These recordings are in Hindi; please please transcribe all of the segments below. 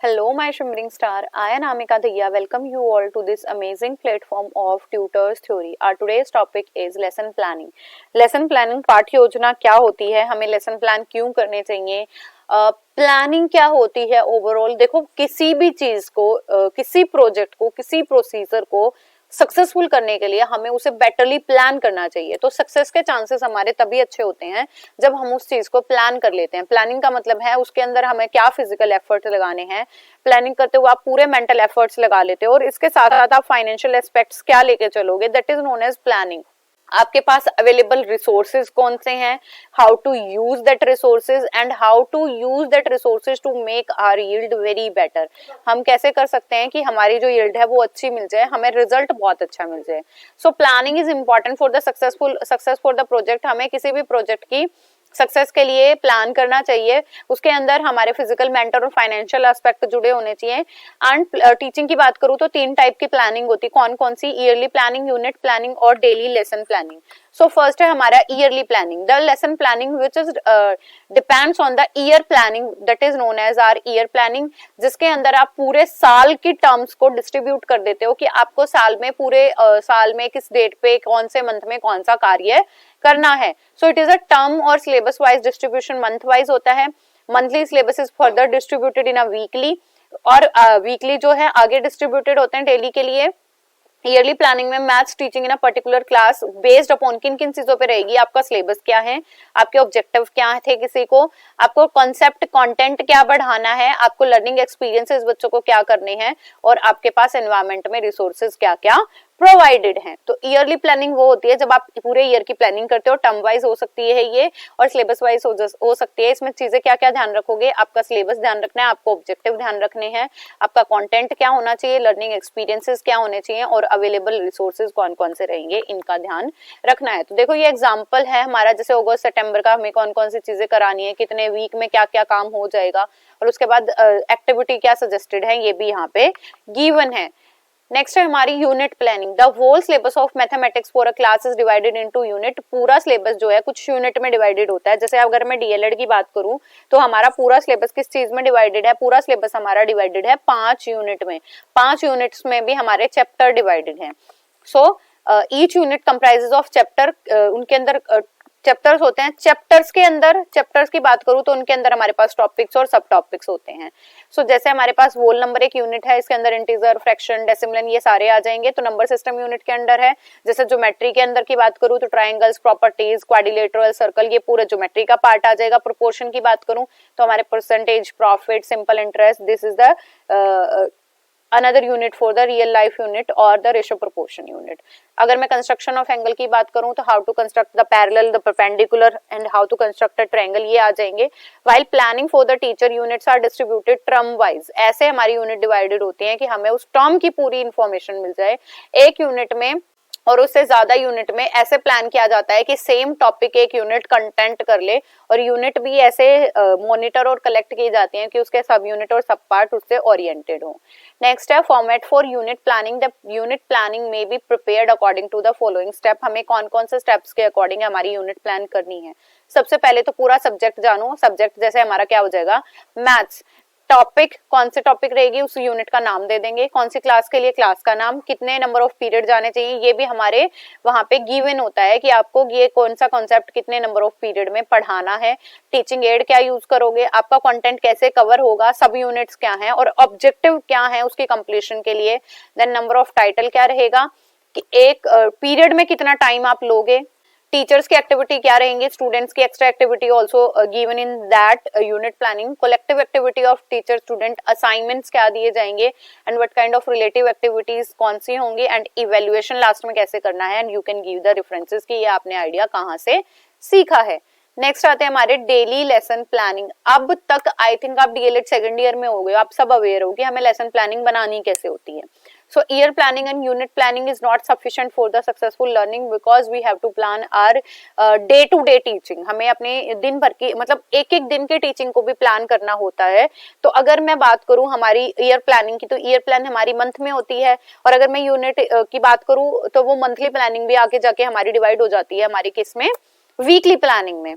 Hello, my shimmering star. I am Amika Dhaya. Welcome you all to this amazing platform of Tutors Theory. Our today's topic is lesson planning. Lesson planning पाठ्य योजना क्या होती है, हमें लेसन प्लान क्यों करने चाहिए, प्लानिंग क्या होती है ओवरऑल। देखो, किसी भी चीज को, किसी प्रोजेक्ट को, किसी प्रोसीजर को सक्सेसफुल करने के लिए हमें उसे बेटरली प्लान करना चाहिए। तो सक्सेस के चांसेस हमारे तभी अच्छे होते हैं जब हम उस चीज को प्लान कर लेते हैं। प्लानिंग का मतलब है उसके अंदर हमें क्या फिजिकल एफर्ट लगाने हैं। प्लानिंग करते हुए आप पूरे मेंटल एफर्ट्स लगा लेते हो और इसके साथ साथ आप फाइनेंशियल एस्पेक्ट्स क्या लेके चलोगे, that is known as planning. आपके पास अवेलेबल रिसोर्सेज कौन से हैं, how to use that resources and how to use that resources to make our yield very better. हम कैसे कर सकते हैं कि हमारी जो यील्ड है वो अच्छी मिल जाए, हमें रिजल्ट बहुत अच्छा मिल जाए। So planning is important for the success for the project. हमें किसी भी प्रोजेक्ट की सक्सेस के लिए प्लान करना चाहिए। उसके अंदर हमारे फिजिकल, मेंटल और फाइनेंशियल एस्पेक्ट जुड़े होने चाहिए। एंड टीचिंग की बात करूं तो 3 टाइप की प्लानिंग होती है। कौन कौन सी? ईयरली प्लानिंग, यूनिट प्लानिंग और daily lesson planning. So first है हमारा yearly planning, the lesson planning which is depends on the year planning, that is known as our year planning, जिसके अंदर आप पूरे साल की टर्म्स को डिस्ट्रीब्यूट कर देते हो कि आपको साल में, पूरे साल में किस डेट पे, कौन से मंथ में कौन सा कार्य करना है। So it is a term और syllabus wise distribution, month wise होता है। Monthly syllabus is further distributed in a weekly, और वीकली जो है आगे डिस्ट्रीब्यूटेड होते हैं डेली के लिए। ईयरली प्लानिंग में maths teaching in a particular class based upon किन किन चीजों पे रहेगी, आपका सिलेबस क्या है, आपके ऑब्जेक्टिव क्या थे, किसी को आपको कॉन्सेप्ट कंटेंट क्या बढ़ाना है, आपको लर्निंग एक्सपीरियंसेस बच्चों को क्या करने हैं, और आपके पास एनवायरमेंट में रिसोर्सेज क्या क्या प्रोवाइडेड हैं। तो ईयरली प्लानिंग वो होती है जब आप पूरे ईयर की प्लानिंग करते हो। टर्म वाइज हो सकती है ये, और सिलेबस वाइज हो सकती है। इसमें चीजें क्या क्या ध्यान रखोगे, आपका सिलेबस ध्यान रखना है, आपको ऑब्जेक्टिव ध्यान रखने हैं, आपका कंटेंट क्या होना चाहिए, लर्निंग एक्सपीरियंसेस क्या होने चाहिए, और अवेलेबल रिसोर्सेज कौन कौन से रहेंगे, इनका ध्यान रखना है। तो देखो, ये एग्जाम्पल है हमारा, जैसे अगस्त सितंबर का हमें कौन कौन सी चीजें करानी है, कितने वीक में क्या क्या काम हो जाएगा, और उसके बाद एक्टिविटी क्या सजेस्टेड है, ये भी यहाँ पे गिवन है। नेक्स्ट है हमारी unit planning, the whole syllabus of mathematics for a class is divided into unit. पूरा सिलेबस जो है कुछ यूनिट में डिवाइडेड होता है। जैसे अगर मैं डीएलएड की बात करूं तो हमारा पूरा सिलेबस किस चीज में डिवाइडेड है, पूरा सिलेबस हमारा डिवाइडेड है 5 यूनिट में। 5 यूनिट्स में भी हमारे चैप्टर डिवाइडेड हैं। So each unit comprises of chapter, उनके अंदर चैप्टर्स होते हैं। चैप्टर्स के अंदर, चैप्टर्स की बात करूं तो उनके अंदर हमारे पास टॉपिक्स और सब टॉपिक्स होते हैं। सो जैसे हमारे पास होल नंबर एक यूनिट है, इसके अंदर इंटीजर, फ्रैक्शन, डेसिमल ये सारे आ जाएंगे। तो नंबर सिस्टम यूनिट के अंदर है। जैसे ज्योमेट्री के अंदर की बात करूं तो ट्राइंगल्स, प्रॉपर्टीज, क्वाड्रिलेटरल, सर्कल, ये पूरा ज्योमेट्री का पार्ट आ जाएगा। प्रोपोर्शन की बात करूं तो हमारे percentage, profit, simple interest, this is the another unit for the real life unit or the ratio proportion unit. अगर मैं कंस्ट्रक्शन ऑफ एंगल की बात करूं तो how to construct the parallel, the perpendicular and how to construct a triangle, ये आ जाएंगे। While planning for the teacher, units are distributed term wise. ऐसे हमारी यूनिट डिवाइडेड होती हैं कि हमें उस टर्म की पूरी इंफॉर्मेशन मिल जाए एक यूनिट में, और उससे ज्यादा यूनिट में ऐसे प्लान किया जाता है कि सेम टॉपिक एक यूनिट कंटेंट कर ले, और यूनिट भी ऐसे मॉनिटर और कलेक्ट की जाती हैं कि उसके सब यूनिट और सब पार्ट उससे ओरिएंटेड हो। नेक्स्ट है format for unit planning, the unit planning में be prepared according to the following step. हमें कौन कौन से स्टेप्स के अकॉर्डिंग हमारी यूनिट प्लान करनी है। सबसे पहले तो पूरा सब्जेक्ट जानो। सब्जेक्ट जैसे हमारा क्या हो जाएगा, मैथ्स। टॉपिक, कौन से टॉपिक रहेगी उस यूनिट का नाम दे देंगे, कौन सी क्लास के लिए क्लास का नाम, कितने नंबर ऑफ पीरियड जाने चाहिए, ये भी हमारे वहां पे गिवन होता है कि आपको ये कौन सा कॉन्सेप्ट कितने नंबर ऑफ पीरियड में पढ़ाना है। टीचिंग एड क्या यूज करोगे, आपका कंटेंट कैसे कवर होगा, सब यूनिट्स क्या हैं, और ऑब्जेक्टिव क्या है उसकी कंप्लीशन के लिए। देन नंबर ऑफ टाइटल क्या रहेगा कि एक पीरियड में कितना टाइम आप लोगे। टीचर्स की एक्टिविटी क्या रहेंगी, स्टूडेंट्स की extra activity also given in that unit planning. Collective activity of teacher student, assignments क्या दिए जाएंगे, and what kind of relative activities कौन सी होंगी, एंड इवेल्युएशन लास्ट में कैसे करना है, and you can give the references कि ये आपने आइडिया कहाँ से सीखा है। नेक्स्ट आते हैं हमारे डेली लेसन प्लानिंग। अब तक आई थिंक आप डीएलएड सेकंड ईयर में हो गए, आप सब अवेयर हो कि हमें लेसन प्लानिंग बनानी कैसे होती है। So year planning and unit planning is not sufficient for the successful learning because we have to plan our day to day teaching. हमें अपने दिन भर की, मतलब एक एक दिन के टीचिंग को भी प्लान करना होता है। तो अगर मैं बात करूं हमारी ईयर प्लानिंग की, तो ईयर प्लान हमारी मंथ में होती है, और अगर मैं यूनिट की बात करूं तो वो मंथली प्लानिंग भी आगे जाके हमारी डिवाइड हो जाती है हमारी किस में, वीकली प्लानिंग में।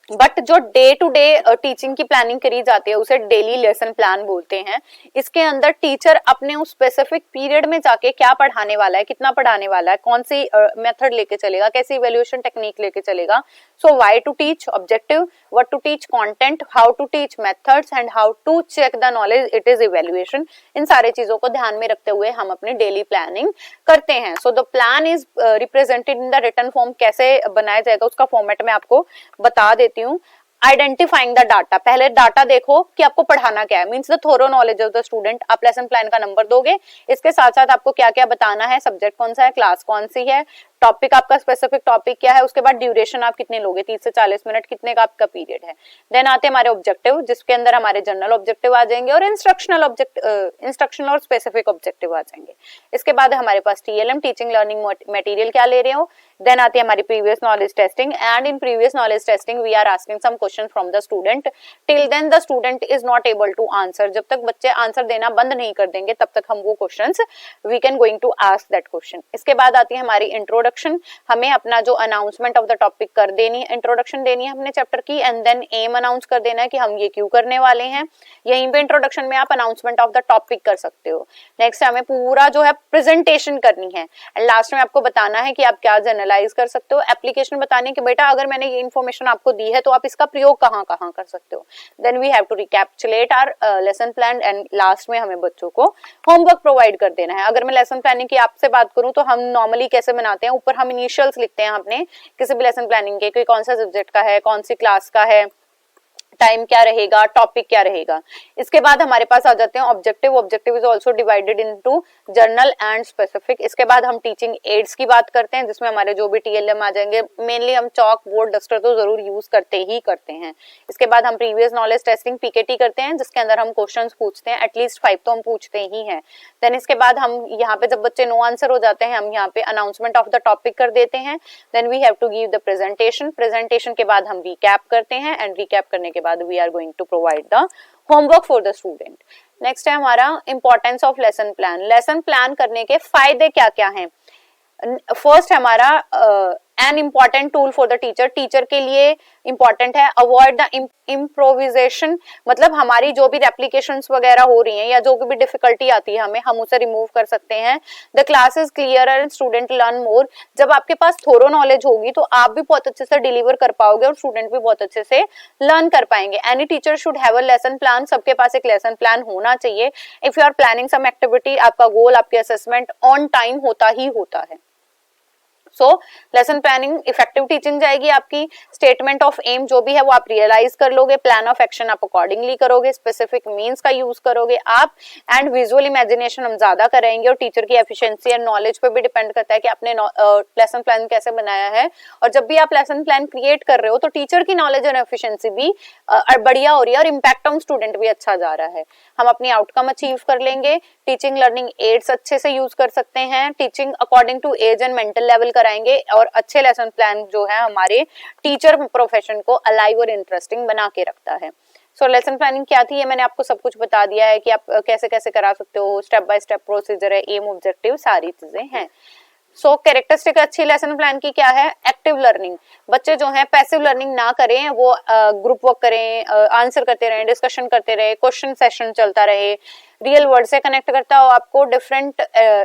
बट जो डे टू डे टीचिंग की प्लानिंग करी जाती है उसे डेली लेसन प्लान बोलते हैं। इसके अंदर टीचर अपने उस स्पेसिफिक पीरियड में जाके क्या पढ़ाने वाला है, कितना पढ़ाने वाला है, कौन सी मेथड लेके चलेगा, कैसी इवैल्यूएशन टेक्निक लेके चलेगा। So why to teach, objective, what to teach, content, how to teach, methods and how to check the knowledge, it is evaluation. इन सारे चीजों को ध्यान में रखते हुए हम अपनी डेली प्लानिंग करते हैं। So the plan is represented in the written form. कैसे बनाया जाएगा उसका फॉर्मेट में आपको बता देती हूँ। आइडेंटिफाइंग द डाटा, पहले डाटा देखो कि आपको पढ़ाना क्या है, means the thorough knowledge of the student. आप लेसन प्लान का नंबर दोगे, इसके साथ साथ आपको क्या क्या बताना है, सब्जेक्ट कौन सा है, क्लास कौन सी है, टॉपिक आपका स्पेसिफिक टॉपिक क्या है, उसके बाद ड्यूरेशन आप कितने लोगे, 30 से 40 मिनट, कितने का आपका पीरियड है। देन आते हमारे ऑब्जेक्टिव, जिसके अंदर हमारे जनरल ऑब्जेक्टिव आ जाएंगे और इंस्ट्रक्शनल और स्पेसिफिक ऑब्जेक्टिव आ जाएंगे। इसके बाद हमारे पास टीएलएम, टीचिंग लर्निंग मटेरियल क्या ले रहे हो। देन आती है हमारी previous knowledge testing, and in previous knowledge testing we are asking some question from the student till then the student is not able to answer. जब तक बच्चे आंसर देना बंद नहीं कर देंगे तब तक हम वो questions we can going to ask that question. इसके बाद आती है हमारी इंट्रोडक्शन, हमें अपना जो अनाउंसमेंट ऑफ द टॉपिक कर देनी है, इंट्रोडक्शन देनी है अपने चैप्टर की, एंड देन एम अनाउंस कर देना है कि हम ये क्यों करने वाले हैं। यहीं पे इंट्रोडक्शन में आप अनाउंसमेंट ऑफ द टॉपिक कर सकते हो। नेक्स्ट हमें पूरा जो है प्रेजेंटेशन करनी है, एंड लास्ट में आपको बताना है कि आप क्या जनरलाइज कर सकते हो, एप्लीकेशन बताने कि बेटा अगर मैंने ये इन्फॉर्मेशन आपको दी है तो आप इसका प्रयोग कहाँ कहाँ कर सकते हो। Then we have to recapitulate our lesson plan, and last में हमें बच्चों को होमवर्क प्रोवाइड कर देना है। अगर मैं लेसन प्लानिंग की आपसे बात करूं तो हम नॉर्मली कैसे बनाते हैं, ऊपर हम इनिशियल्स लिखते हैं अपने किसी भी लेसन प्लानिंग के, कि कौन सा सब्जेक्ट का है, कौन सी क्लास का है, टाइम क्या रहेगा, टॉपिक क्या रहेगा। इसके बाद हमारे पास आ जाते हैं objective. Objective is also divided into general and specific. इसके बाद हम टीचिंग एड्स की बात करते हैं, जिसमें हमारे जो भी टीएलएम आ जाएंगे, मेनली हम चॉक, बोर्ड, डस्टर तो जरूर यूज करते हैं। इसके बाद हम प्रीवियस नॉलेज टेस्टिंग पीकेटी करते हैं, जिसके अंदर हम क्वेश्चंस पूछते हैं, एटलीस्ट 5 तो हम पूछते ही हैं। देन इसके बाद हम यहाँ पे जब बच्चे नो आंसर हो जाते हैं, हम यहाँ पे अनाउंसमेंट ऑफ द टॉपिक कर देते हैं। Then we have to give the presentation. Presentation के बाद हम रिकैप करते हैं, एंड रिकैप करने के बाद we are going to provide the homework for the student. Next है हमारा importance of lesson plan. Lesson plan करने के फायदे क्या क्या हैं। फर्स्ट हमारा an important tool for the teacher, teacher के लिए इंपॉर्टेंट है। अवॉइड द इम्प्रोविजेशन, मतलब हमारी जो भी रेप्लिकेशंस वगैरह हो रही हैं या जो भी डिफिकल्टी आती है हमें, हम उसे रिमूव कर सकते हैं। The class is clear and student learn more. जब आपके पास थोरो नॉलेज होगी तो आप भी बहुत अच्छे से डिलीवर कर पाओगे और स्टूडेंट भी बहुत अच्छे से लर्न कर पाएंगे। Any teacher should have a lesson plan, सबके पास एक लेसन प्लान होना चाहिए। If you are planning some activity, आपका गोल, आपके असेसमेंट ऑन टाइम होता ही होता है। So lesson planning effective teaching जाएगी आपकी। स्टेटमेंट ऑफ एम जो भी है वो आप रियलाइज कर लोगे, प्लान ऑफ एक्शन आप अकॉर्डिंगली करोगे, स्पेसिफिक मीन्स का यूज करोगे आप, एंड विजुअल इमेजिनेशन हम ज्यादा करेंगे। और टीचर की एफिशिएंसी एंड नॉलेज पे भी डिपेंड करता है कि आपने लेसन प्लान कैसे बनाया है। और जब भी आप लेसन प्लान क्रिएट कर रहे हो तो टीचर की नॉलेज और एफिशिएंसी भी बढ़िया हो रही है और इम्पैक्ट ऑन स्टूडेंट भी अच्छा जा रहा है। हम अपनी आउटकम अचीव कर लेंगे। टीचिंग लर्निंग एड्स अच्छे से यूज कर सकते हैं। Teaching according to age and mental level कराएंगे, और अच्छे लेसन प्लान जो है हमारे टीचर प्रोफेशन को अलाइव और इंटरेस्टिंग बना के रखता है। सो लेसन प्लानिंग क्या थी, ये मैंने आपको सब कुछ बता दिया है कि आप कैसे कैसे करा सकते हो, स्टेप बाय स्टेप प्रोसीजर है, एम, ऑब्जेक्टिव, सारी चीजें हैं। सो कैरेक्टरिस्टिक अच्छी लेसन प्लान की क्या है, एक्टिव लर्निंग। बच्चे जो है पैसिव लर्निंग ना करें, वो ग्रुप वर्क करें, आंसर करते रहें, डिस्कशन करते रहे, क्वेश्चन सेशन चलता रहे, रियल वर्ल्ड से कनेक्ट करता हो आपको, डिफरेंट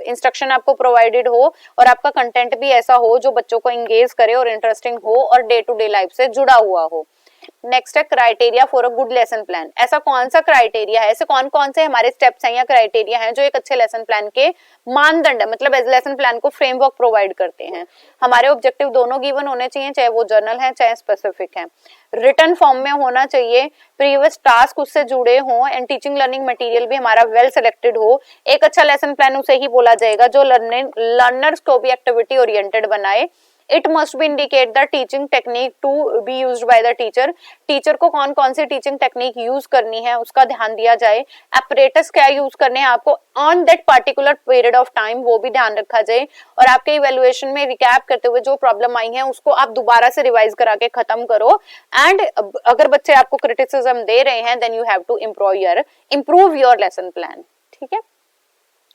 इंस्ट्रक्शन आपको प्रोवाइडेड हो, और आपका कंटेंट भी ऐसा हो जो बच्चों को एंगेज करे और इंटरेस्टिंग हो और डे टू डे लाइफ से जुड़ा हुआ हो। नेक्स्ट है criteria for a good lesson plan. ऐसा कौन सा क्राइटेरिया है, ऐसे कौन कौन से हमारे स्टेप्स हैं या क्राइटेरिया हैं जो एक अच्छे लेसन प्लान के मानदंड है, मतलब लेसन प्लान को फ्रेमवर्क प्रोवाइड करते हैं। हमारे ऑब्जेक्टिव दोनों गिवन होने चाहिए, चाहे वो जर्नल है चाहे स्पेसिफिक है। रिटन फॉर्म में होना चाहिए, प्रीवियस टास्क उससे जुड़े हों, एंड टीचिंग लर्निंग मटेरियल भी हमारा वेल सिलेक्टेड हो। एक अच्छा लेसन प्लान उसे ही बोला जाएगा जो लर्नर्स को भी एक्टिविटी ओरिएंटेड बनाए। It must be indicate the teaching technique to be used by the teacher. Teacher को कौन कौन सी टीचिंग टेक्निक यूज करनी है उसका ध्यान दिया जाए। एपरेटस क्या यूज करने हैं आपको on that particular period of time, वो भी ध्यान रखा जाए। और आपके इवैल्यूएशन में रिकैप करते हुए जो प्रॉब्लम आई है उसको आप दोबारा से रिवाइज करा के खत्म करो। एंड अगर बच्चे आपको क्रिटिसिज्म दे रहे हैं then you have to improve your lesson plan. ठीक है।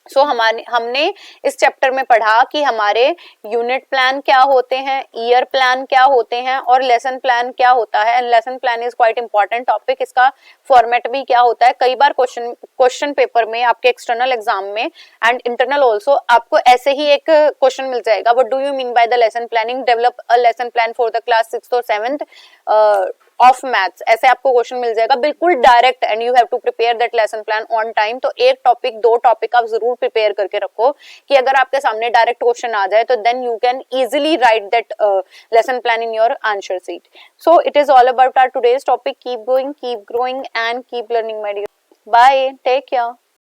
सो हमने इस चैप्टर में पढ़ा कि हमारे यूनिट प्लान क्या होते हैं, ईयर प्लान क्या होते हैं और लेसन प्लान क्या होता है। And lesson plan is quite important topic. इसका फॉर्मेट भी क्या होता है, कई बार क्वेश्चन पेपर में आपके एक्सटर्नल एग्जाम में एंड इंटरनल ऑल्सो आपको ऐसे ही एक क्वेश्चन मिल जाएगा, what do you mean by the lesson planning, develop a lesson plan for the class 6th और 7th ऑफ मैथ्स, ऐसे आपको क्वेश्चन मिल जाएगा बिल्कुल direct. And you have to prepare that lesson plan on time. तो एक टॉपिक, दो टॉपिक आप जरूर प्रिपेयर करके रखो कि अगर आपके सामने डायरेक्ट क्वेश्चन आ जाए तो then you can easily write that lesson plan in your answer sheet. So it is all about our today's topic. Keep going, keep growing and keep learning my dear. Bye, take care.